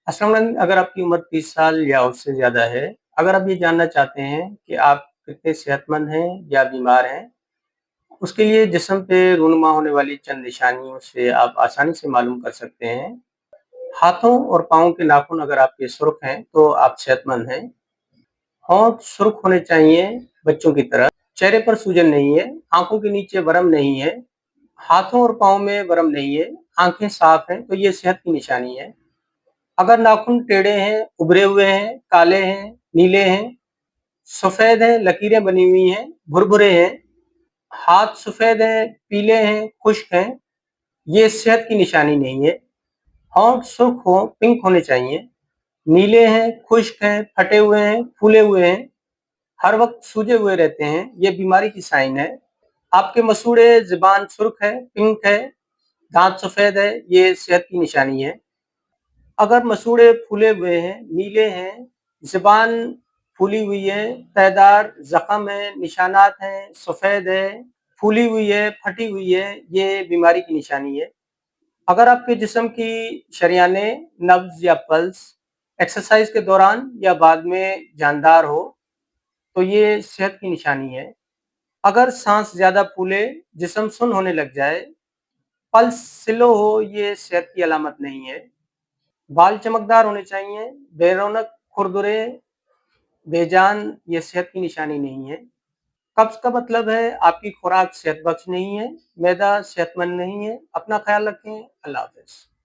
अस्सलाम वालेकुम। अगर आपकी उम्र 30 साल या उससे ज़्यादा है, अगर आप ये जानना चाहते हैं कि आप कितने सेहतमंद हैं या बीमार हैं, उसके लिए जिस्म पे रूनुमा होने वाली चंद निशानियों से आप आसानी से मालूम कर सकते हैं। हाथों और पाँव के नाखून अगर आपके सुर्ख हैं, तो आप सेहतमंद हैं। होंठ सुर्ख होने चाहिए बच्चों की तरह। चेहरे पर सूजन नहीं है, आँखों के नीचे वर्म नहीं है, हाथों और पाँव में वर्म नहीं है, आँखें साफ हैं, तो ये सेहत की निशानी है। अगर नाखून टेढ़े हैं, उभरे हुए हैं, काले हैं, नीले हैं, सफ़ेद हैं, लकीरें बनी हुई हैं, भुरभुरे हैं, हाथ सफ़ेद हैं, पीले हैं, खुश्क हैं, ये सेहत की निशानी नहीं है। होंठ सुर्ख हो, पिंक होने चाहिए, नीले हैं, खुश्क हैं, फटे हुए हैं, फूले हुए हैं, हर वक्त सूजे हुए रहते हैं, ये बीमारी की साइन है। आपके मसूड़े, ज़ुबान सुर्ख है, पिंक है, दाँत सफ़ेद है, ये सेहत की निशानी है। अगर मसूड़े फूले हुए हैं, नीले हैं, ज़ुबान फूली हुई है, तहदार ज़ख्म है, निशानात हैं, सफ़ेद है, फूली हुई है, फटी हुई है, ये बीमारी की निशानी है। अगर आपके जिस्म की शरियानें, नब्ज़ या पल्स एक्सरसाइज़ के दौरान या बाद में जानदार हो, तो ये सेहत की निशानी है। अगर साँस ज़्यादा फूले, जिस्म सुन्न होने लग जाए, पल्स स्लो हो, ये सेहत की अलामत नहीं है। बाल चमकदार होने चाहिए, बेरौनक, खुरदुरे, बेजान, ये सेहत की निशानी नहीं है। कब्ज़ का मतलब है आपकी खुराक सेहतबख्श नहीं है, मैदा सेहतमंद नहीं है। अपना ख्याल रखें। अल्लाह हाफ़िज़।